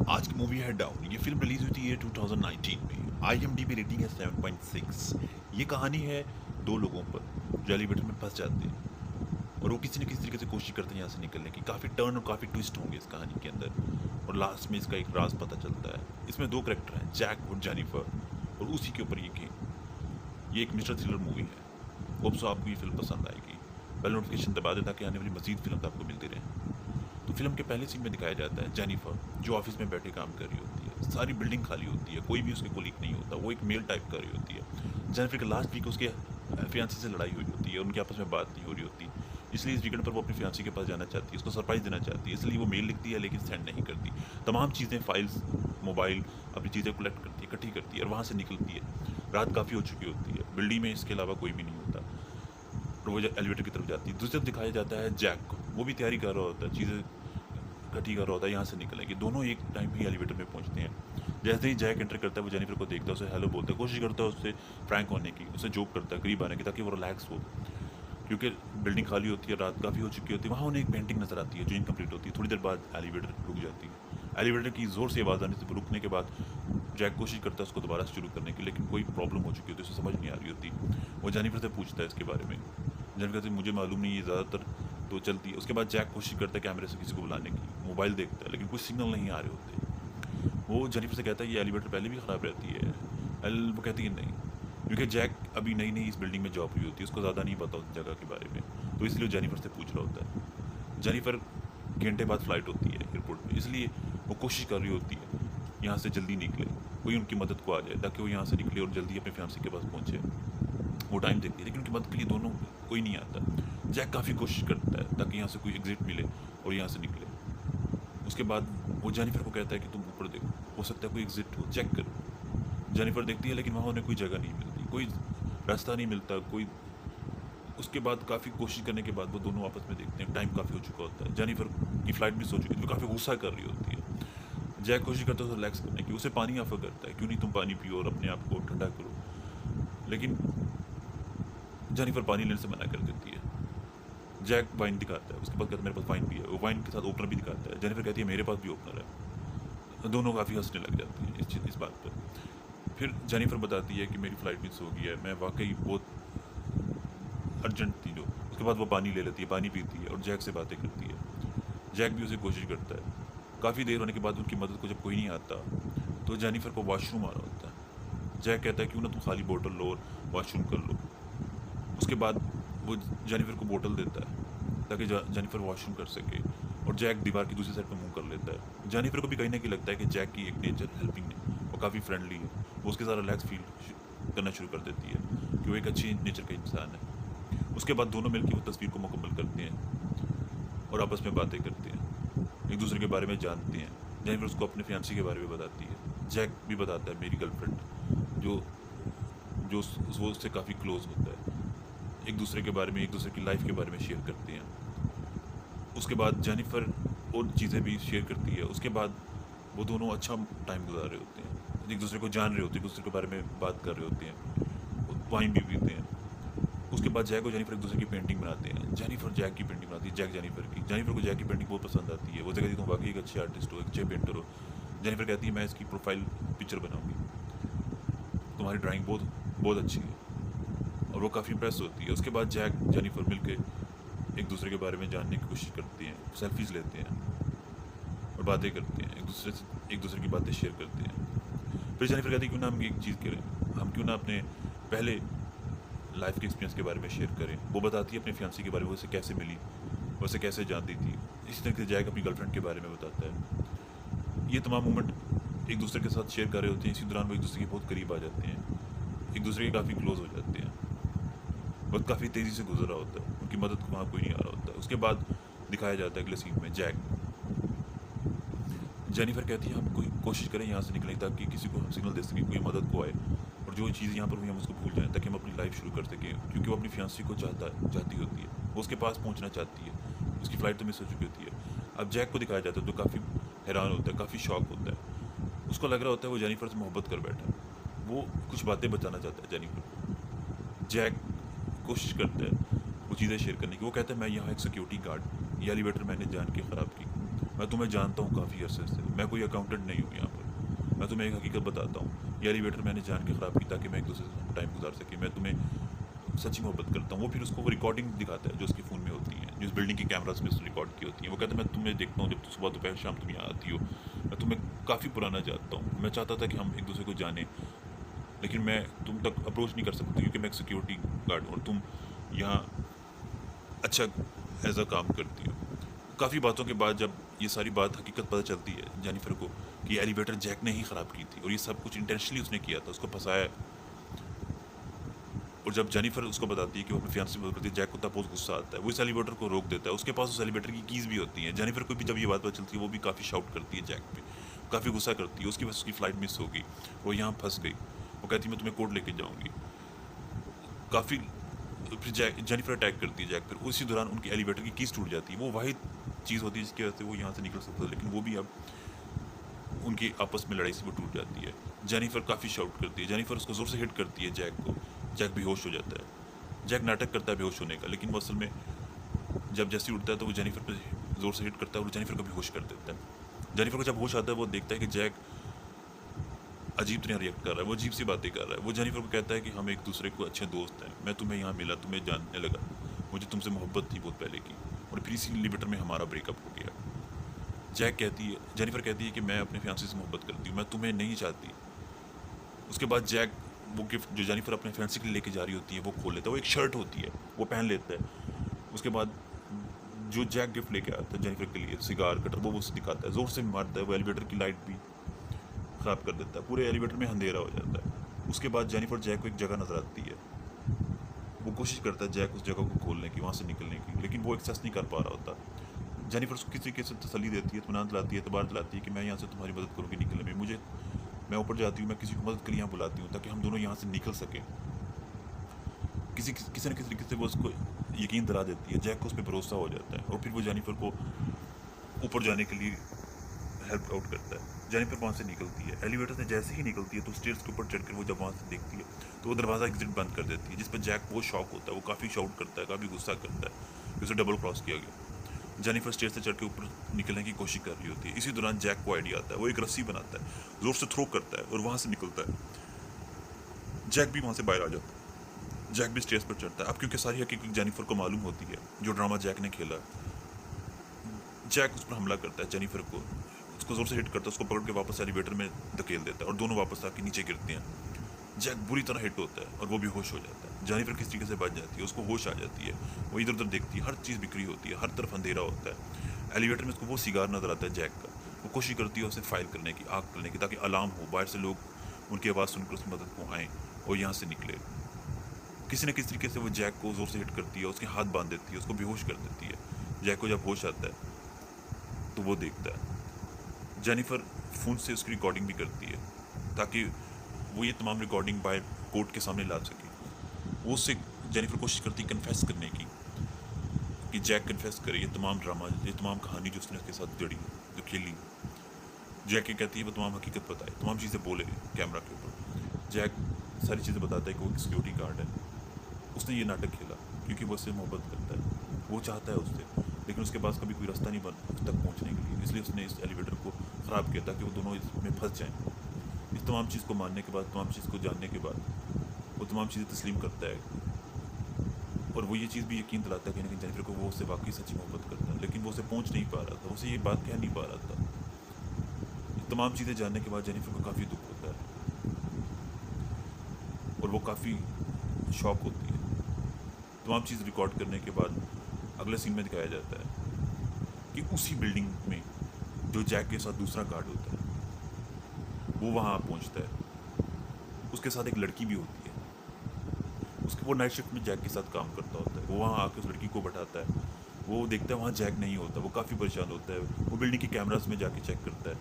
आज की मूवी है डाउन। ये फिल्म रिलीज हुई थी ये 2019 में। IMDb रेटिंग है 7.6। ये कहानी है दो लोगों पर जो एलिवेटर में फंस जाते हैं और वो किसी न किसी तरीके से कोशिश करते हैं यहाँ से निकलने की। काफ़ी टर्न और काफ़ी ट्विस्ट होंगे इस कहानी के अंदर और लास्ट में इसका एक राज पता चलता है। इसमें दो करेक्टर हैं, जैक और जेनिफर, और उसी के ऊपर ये गेम। ये एक मिस्टर थ्रिलर मूवी है। होप सो आपको ये फिल्म पसंद आएगी। बेल नोटिफिकेशन दबा दें ताकि आने वाली मजीद फिल्म आपको मिलती रहे। तो फिल्म के पहले सीन में दिखाया जाता है जेनिफर जो ऑफिस में बैठे काम कर रही होती है। सारी बिल्डिंग खाली होती है, कोई भी उसके कोलीग नहीं होता। वो एक मेल टाइप कर रही होती है। जेनिफर के लास्ट वीक उसके फियांसी से लड़ाई हुई होती है, उनके आपस में बात नहीं हो रही होती। इसलिए इस वीकेंड पर वो अपनी फियांसी के पास जाना चाहती है, उसको सरप्राइज देना चाहती है। इसलिए वो मेल लिखती है लेकिन सेंड नहीं करती। तमाम चीज़ें, फाइल्स, मोबाइल, अपनी चीज़ें कलेक्ट करती है, इकट्ठी करती है और वहाँ से निकलती है। रात काफ़ी हो चुकी होती है, बिल्डिंग में इसके अलावा कोई भी नहीं होता और वो एलिवेटर की तरफ जाती है। दूसरी तरफ दिखाया जाता है जैक को। वो भी तैयारी कर रहा होता है, चीज़ें इकट्ठी कर रहा होता है, यहाँ से निकलेंगे। दोनों एक टाइम ही एलिवेटर में पहुँचते हैं। जैसे ही जैक एंटर करता है वो जेनिफर को देखता है, उसे हेलो बोलता है, कोशिश करता है उससे फ्रैंक होने की, उसे जोक करता है करीब आने की ताकि वो रिलैक्स हो। क्योंकि बिल्डिंग खाली होती है, रात काफ़ी हो चुकी होती है। वहाँ उन्हें एक पेंटिंग नजर आती है जो इनकम्प्लीट होती है। थोड़ी देर बाद एलिवेटर रुक जाती है। एलिवेटर की ज़ोर से आवाज़ आने से रुकने के बाद जैक कोशिश करता है उसको दोबारा शुरू करने की, लेकिन कोई प्रॉब्लम हो चुकी होती है, उसे समझ नहीं आ रही होती। वो जेनिफर से पूछता है इसके बारे में। जेनिफर कहती है मुझे मालूम नहीं, ये ज़्यादातर तो चलती है। उसके बाद जैक कोशिश करता है कैमरे से किसी को बुलाने की, मोबाइल देखता है लेकिन कुछ सिग्नल नहीं आ रहे होते। वो जेनिफर से कहता है ये एलिवेटर पहले भी ख़राब रहती है। वो कहती है नहीं, क्योंकि जैक अभी नई नई इस बिल्डिंग में जॉब हुई होती है, उसको ज़्यादा नहीं पता उस जगह के बारे में, तो इसलिए वो जेनिफर से पूछ रहा होता है। जेनिफर घंटे बाद फ्लाइट होती है एयरपोर्ट में, इसलिए वो कोशिश कर रही होती है यहाँ से जल्दी निकले, कोई उनकी मदद को आ जाए ताकि वो यहाँ से निकले और जल्दी अपने फैमिली के पास पहुँचे। वो टाइम देखती है लेकिन उनकी मदद के लिए दोनों कोई नहीं आता। जैक काफ़ी कोशिश करता है ताकि यहाँ से कोई एग्जिट मिले और यहाँ से निकले। उसके बाद वो जेनिफर को कहता है कि तुम ऊपर देखो, हो सकता है कोई एग्जिट हो, चेक करो। जेनिफर देखती है लेकिन वहाँ उन्हें कोई जगह नहीं मिलती, कोई रास्ता नहीं मिलता, कोई। उसके बाद काफ़ी कोशिश करने के बाद वो दोनों आपस में देखते हैं, टाइम काफ़ी हो चुका होता है। जेनिफर की फ़्लाइट मिस हो चुकी है, वो काफ़ी गुस्सा कर रही होती है। जैक कोशिश करता है उसे रिलैक्स करने की, उसे पानी ऑफर करता है, क्यों नहीं तुम पानी पियो और अपने आप को ठंडा करो, लेकिन जेनिफर पानी लेने से मना कर देती है। जैक वाइन दिखाता है, उसके बाद कहता है मेरे पास वाइन भी है। वो वाइन के साथ ओपनर भी दिखाता है। जेनिफर कहती है मेरे पास भी ओपनर है। दोनों काफ़ी हंसने लग जाती हैं इस बात पर। फिर जेनिफर बताती है कि मेरी फ़्लाइट मिस हो गई है, मैं वाकई बहुत अर्जेंट थी जो। उसके बाद वो पानी ले लेती है, पानी पीती है और जैक से बातें करती है। जैक भी उसे कोशिश करता है। काफ़ी देर होने के बाद उनकी मदद को जब कोई नहीं आता तो जेनिफर को वॉशरूम आ रहा होता है। जैक कहता है क्यों ना तुम खाली बोतल लो और वॉशरूम कर लो। उसके बाद वो जेनिफर को बोतल देता है ताकि जेनिफर वॉशरूम कर सके और जैक दीवार की दूसरी साइड पर मुंह कर लेता है। जेनिफर को भी कहीं ना कहीं लगता है कि जैक की एक नेचर हेल्पिंग है, वो काफ़ी फ्रेंडली है। वो उसके साथ रिलैक्स फील करना शुरू कर देती है कि वो एक अच्छी नेचर का इंसान है। उसके बाद दोनों मिलकर वो तस्वीर को मुकम्मल करते हैं और आपस में बातें करते हैं, एक दूसरे के बारे में जानते हैं। जेनिफर उसको अपने फियांसी के बारे में बताती है। जैक भी बताता है मेरी गर्लफ्रेंड जो जो वो उससे काफ़ी क्लोज होता है। एक दूसरे के बारे में, एक दूसरे की लाइफ के बारे में शेयर करते हैं। उसके बाद जेनिफर और चीज़ें भी शेयर करती है। उसके बाद वो दोनों अच्छा टाइम गुजार रहे होते हैं, एक दूसरे को जान रहे होते हैं, एक दूसरे के बारे में बात कर रहे होते हैं, वाइन भी पीते हैं। उसके बाद जैक और जेनिफर एक दूसरे की पेंटिंग बनाते हैं। जेनिफर जैक की पेंटिंग बनाती है, जैक जेनिफर की। जेनिफर को जैक की पेंटिंग बहुत पसंद आती है। वो कहती है तुम वाकई एक अच्छे आर्टिस्ट हो, एक अच्छे पेंटर हो। जेनिफर कहती है मैं इसकी प्रोफाइल पिक्चर बनाऊंगी, तुम्हारी ड्राइंग बहुत बहुत अच्छी है, और वो काफ़ी इम्प्रेस होती है। उसके बाद जैक जेनिफर मिलकर एक दूसरे के बारे में जानने की कोशिश करती हैं, सेल्फीज़ लेते हैं और बातें करते हैं, एक दूसरे की बातें शेयर करते हैं। फिर जेनिफर कहती है क्यों ना हम एक चीज़ करें, हम क्यों ना अपने पहले लाइफ के एक्सपीरियंस के बारे में शेयर करें। वो बताती है अपने फियांसी के बारे में, वो उसे कैसे मिली, वो उसे कैसे जानती थी। इसी तरह से जैक अपनी गर्लफ्रेंड के बारे में बताता है। ये तमाम मोमेंट एक दूसरे के साथ शेयर कर रहे होते हैं। इसी दौरान वो एक दूसरे के बहुत करीब आ जाते हैं, एक दूसरे के काफ़ी क्लोज हो जाते हैं। वक्त काफ़ी तेज़ी से गुजर रहा होता है, उनकी मदद को वहाँ कोई नहीं आ रहा होता है। उसके बाद दिखाया जाता है अगले सीन में जैक। जेनिफर कहती है हम कोई कोशिश करें यहाँ से निकलें ताकि किसी को हम सिग्नल दे सकें, कोई मदद को आए और जो चीज़ यहाँ पर हुई हम उसको भूल जाएं ताकि हम अपनी लाइफ शुरू कर सकें, क्योंकि वो अपनी फियांसी को चाहती होती है, वो उसके पास पहुँचना चाहती है। उसकी फ़्लाइट तो मिस हो चुकी होती है। अब जैक को दिखाया जाता है तो काफ़ी हैरान होता है, काफ़ी शॉक होता है। उसको लग रहा होता है वो जेनिफर से मोहब्बत कर बैठा है, वो कुछ बातें बताना चाहता है जेनिफर को। जैक कोशिश करता है वो चीज़ें शेयर करने की। वो कहता है मैं यहाँ एक सिक्योरिटी गार्ड, ये एलिवेटर मैंने जान के ख़राब की, मैं तुम्हें जानता हूँ काफ़ी अरसे से, मैं कोई अकाउंटेंट नहीं हूँ यहाँ पर। मैं तुम्हें एक हकीकत बताता हूँ, ये एलिवेटर मैंने जान के ख़राब की ताकि मैं एक दूसरे से टाइम गुजार सके। मैं तुम्हें सच्ची मोहब्बत करता हूँ। वो फिर उसको वो रिकॉर्डिंग दिखाता है जो उसके फ़ोन में होती है, जो इस बिल्डिंग के कैमरास में उसने रिकॉर्ड की होती है। वो कहता है मैं तुम्हें देखता हूँ जब तुम सुबह दोपहर शाम तुम यहाँ आती हो, मैं तुम्हें काफ़ी पुराना जानता हूँ। मैं चाहता था कि हम एक दूसरे को जाने, लेकिन मैं तुम तक अप्रोच नहीं कर सकती क्योंकि मैं एक सिक्योरिटी गार्ड हूँ और तुम यहाँ अच्छा एज अ काम करती हो। काफ़ी बातों के बाद जब ये सारी बात हकीकत पता चलती है जेनिफर को कि एलिवेटर जैक ने ही ख़राब की थी और ये सब कुछ इंटेंशनली उसने किया था, उसको फंसाया। और जब जेनिफर उसको बताती है कि वो अपने फियांसे से बात करती है, जैक को तब बहुत गुस्सा आता है। वो इस एलिवेटर को रोक देता है, उसके पास उस एलिवेटर की कीज़ भी होती हैं। जेनिफर को भी जब ये बात पता चलती है वो भी काफ़ी शाउट करती है जैक पे, काफ़ी गुस्सा करती है। उसकी वजह से उसकी फ़्लाइट मिस हो गई, वो यहाँ फंस गई। वो कहती है मैं तुम्हें कोर्ट लेके जाऊँगी। काफ़ी फिर जेनिफर अटैक करती है जैक पर। उसी दौरान उनकी एलिवेटर की कीज़ टूट जाती है। वो वाहिद चीज़ होती है जिसकी वजह से वो यहाँ से निकल सकता है, लेकिन वो भी अब उनकी आपस में लड़ाई से वो टूट जाती है। जेनिफर काफ़ी शाउट करती है, जेनिफर उसको ज़ोर से हिट करती है जैक को। जैक बेहोश हो जाता है। जैक नाटक करता है बेहोश होने का, लेकिन वो असल में जब जैसे ही उठता है तो वो जेनिफर पे ज़ोर से हिट करता है और जेनिफर को बेहोश कर देता है। जेनिफर को जब होश आता है वो देखता है कि जैक अजीब तरह रिएक्ट कर रहा है, वो अजीब सी बातें कर रहा है। वो जेनिफर को कहता है कि हम एक दूसरे को अच्छे दोस्त हैं, मैं तुम्हें यहाँ मिला, तुम्हें जानने लगा, मुझे तुमसे मोहब्बत थी बहुत पहले की, और फिर इसी एलिवेटर में हमारा ब्रेकअप हो गया। जेनिफर कहती है कि मैं अपने फियांसे से मोहब्बत करती हूँ, मैं तुम्हें नहीं चाहती। उसके बाद जैक वो गिफ्ट जो जेनिफर अपने फियांसे के लिए लेके जा रही होती है वो खोल लेता है। वो एक शर्ट होती है, वो पहन लेता है। उसके बाद जो जैक गिफ्ट लेके आता है जेनिफर के लिए, सिगार कटर, वो उसे दिखाता है, ज़ोर से मारता है। वो एलिवेटर की लाइट भी ख़राब कर देता है, पूरे एलिवेटर में अंधेरा हो जाता है। उसके बाद जेनिफर जैक को एक जगह नज़र आती है। वो कोशिश करता है जैक उस जगह को खोलने की, वहाँ से निकलने की, लेकिन वो एक्सेस नहीं कर पा रहा होता। जेनिफर उसको किसी तरीके से तसल्ली देती है, इत्मीनान दिलाती है, एतबार दिलाती है कि मैं यहाँ से तुम्हारी मदद करूँगी निकलने में। मैं ऊपर जाती हूँ, मैं किसी को मदद के लिए यहाँ बुलाती हूँ ताकि हम दोनों यहाँ से निकल सकें। किसी किसी न किसी तरीके से वो उसको यकीन दिला देती है, जैक को उस पर भरोसा हो जाता है और फिर वो जेनिफर को ऊपर जाने के लिए हेल्प आउट करता है। जेनिफर वहाँ से निकलती है। एलिवेटर से जैसे ही निकलती है तो स्टेयर्स के ऊपर चढ़कर वो जब वहाँ से देखती है तो वो दरवाज़ा एग्जिट बंद कर देती है, जिस पर जैक बहुत शॉक होता है। वो काफ़ी शाउट करता है, काफ़ी गुस्सा करता है कि उसे डबल क्रॉस किया गया। जेनिफर स्टेयर से चढ़ के ऊपर निकलने की कोशिश कर रही होती है। इसी दौरान जैक को आइडिया आता है, वो एक रस्सी बनाता है, ज़ोर से थ्रो करता है और वहाँ से निकलता है। जैक भी वहाँ से बाहर आ जाता है। जैक भी स्टेज पर चढ़ता है। अब क्योंकि सारी हकीकत जेनिफर को मालूम होती है, जो ड्रामा जैक ने खेला, जैक उस पर हमला करता है, जेनिफर को उसको जोर से हिट करता है, उसको पकड़ के वापस एलिवेटर में धकेल देता है और दोनों वापस आके नीचे गिरते हैं। जैक बुरी तरह हिट होता है और वो भी होश हो जाता है। जेनिफर किस तरीके से बच जाती है, उसको होश आ जाती है। वो इधर उधर देखती है, हर चीज़ बिखरी होती है, हर तरफ अंधेरा होता है। एलिवेटर में उसको वो सिगार नजर आता है जैक का। वो कोशिश करती है उसे फाइल करने की, आग करने की, ताकि अलार्म हो, बाहर से लोग उनकी आवाज़ सुनकर उसकी मदद को आएँ और यहाँ से निकले। किसी न किसी तरीके से वो जैक को जोर से हिट करती है, उसके हाथ बांध देती है, उसको बेहोश कर देती है। जैक को जब होश आता है तो वो देखता है। जेनिफर फ़ोन से उसकी रिकॉर्डिंग भी करती है ताकि वो ये तमाम रिकॉर्डिंग बाहर कोर्ट के सामने ला सके। वो उससे जेनिफर कोशिश करती है कन्फेस करने की, कि जैक कन्फेस करे ये तमाम ड्रामा, ये तमाम कहानी जो उसने उसके साथ जड़ी, जो खेली। जैक ये कहती है वो तमाम हकीकत बताए, तमाम चीज़ें बोले कैमरा के ऊपर। जैक सारी चीज़ें बताता है कि वो एक सिक्योरिटी गार्ड है, उसने ये नाटक खेला क्योंकि वो उससे मोहब्बत करता है, वो चाहता है उससे, लेकिन उसके पास कभी कोई रास्ता नहीं बन उस तक पहुंचने के लिए, इसलिए उसने इस एलिवेटर को ख़राब किया ताकि वो दोनों इसमें फंस जाएं। इस तमाम चीज़ को मानने के बाद, तमाम चीज़ को जानने के बाद वो तमाम चीज़ें तस्लीम करता है और वो ये चीज़ भी यकीन दिलाता है कि जेनिफर को वो उससे वाकई सच्ची मोहब्बत करता है, लेकिन वो उसे पहुंच नहीं पा रहा था, उसे ये बात कह नहीं पा रहा था। ये तमाम चीज़ें जानने के बाद जेनिफर को काफ़ी दुख होता है और वो काफ़ी शॉक होती है। तमाम चीज़ रिकॉर्ड करने के बाद अगले सीन में दिखाया जाता है कि उसी बिल्डिंग में जो जैक के साथ दूसरा गार्ड होता है वो वहाँ पहुँचता है। उसके साथ एक लड़की भी होती है, उसके वो नाइट शिफ्ट में जैक के साथ काम करता होता है। वो वहाँ आकर उस लड़की को बैठाता है, वो देखता है वहाँ जैक नहीं होता, वो काफ़ी परेशान होता है। वो बिल्डिंग के कैमराज में जाके चेक करता है,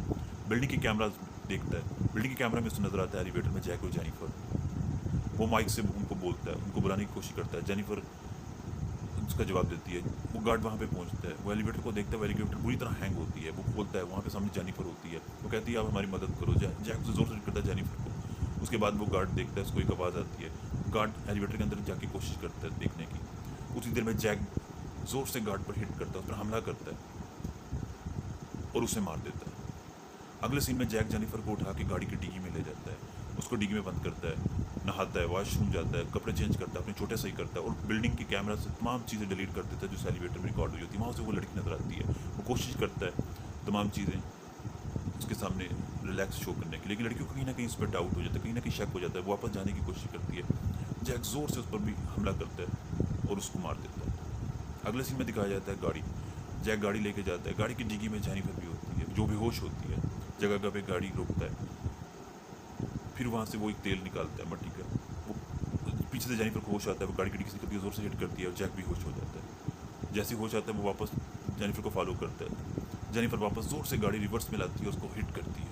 बिल्डिंग के कैमराज देखता है, बिल्डिंग के कैमरा में उसको नजर आता है एलिवेटर में जैक और जेनिफर। वो माइक से उनको बोलता है, उनको बुलाने की कोशिश करता है। जेनिफर उसका जवाब देती है। वो गार्ड वहाँ पे पहुँचता है, वो एलिवेटर को देखता है, वो एलिवेटर पूरी तरह हैंग होती है। वो खोलता है, वहाँ पे सामने जेनिफर होती है। वो कहती है आप हमारी मदद करो। जैक उसे जोर से करता है जेनिफर को। उसके बाद वो गार्ड देखता है, उसको एक आवाज़ आती है। गार्ड एलिवेटर के अंदर जाके कोशिश करता है देखने की। उतनी देर में जैक ज़ोर से गार्ड पर हिट करता है, उस पर हमला करता है। और उसे मार देता है। अगले सीन में जैक जेनिफर को उठा के गाड़ी की डिग्गी में ले जाता है, उसको डिग्गी में बंद करता है, नहाता है, वॉशरूम जाता है, कपड़े चेंज करता है, अपने छोटे सही करता है और बिल्डिंग के कैमरा से तमाम चीज़ें डिलीट कर देता है जो एलिवेटर में रिकॉर्ड हुई होती है। वहाँ से वो लड़की नजर आती है, वो कोशिश करता है तमाम चीज़ें उसके सामने रिलैक्स शो करने की, लेकिन लड़कियों को कहीं ना कहीं उस पर डाउट हो जाता है, कहीं ना कहीं शक हो जाता है, वो वापस जाने की कोशिश करती है। जैक जोर से उस पर भी हमला करता है और उसको मार देता है। अगले सीन में दिखाया जाता है गाड़ी, जैक गाड़ी लेके जाता है, गाड़ी की डिग्गी में जेनिफर भी होती है जो बेहोश होती है, जगह जगह पे गाड़ी रोकता है, फिर वहाँ से वो एक तेल निकालता है मट्टी का, वो पीछे से जेनिफर को होश आता है, वो गाड़ी की डिग्गी से निकलती है, जोर से हिट करती है और जैक भी होश हो जाता है। जैसे ही होश आता है वो वापस जेनिफर को फॉलो करता है, जेनिफर वापस जोर से गाड़ी रिवर्स में लाती है, उसको हिट करती है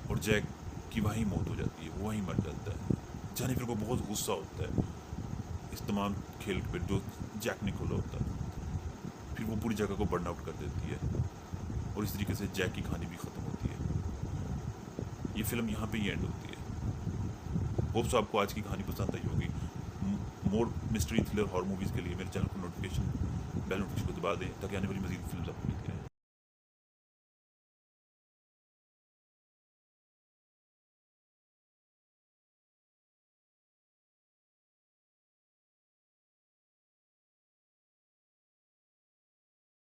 और जैक की वहीं मौत हो जाती है, वो वहीं मर जाता है। जेनिफर को बहुत गुस्सा होता है इस तमाम खेल पर जो जैक ने खोला होता है, फिर वो पूरी जगह को बर्न आउट कर देती है और इस तरीके से जैक की कहानी भी ख़त्म होती है। ये फिल्म यहाँ पे ही एंड होती है। होप्स आपको आज की कहानी पसंद आई होगी। मोर मिस्ट्री थ्रिलर हॉरर मूवीज़ के लिए मेरे चैनल को बेल नोटिफिकेशन को दबा दें ताकि आने वाली मज़ीद फिल्म आपको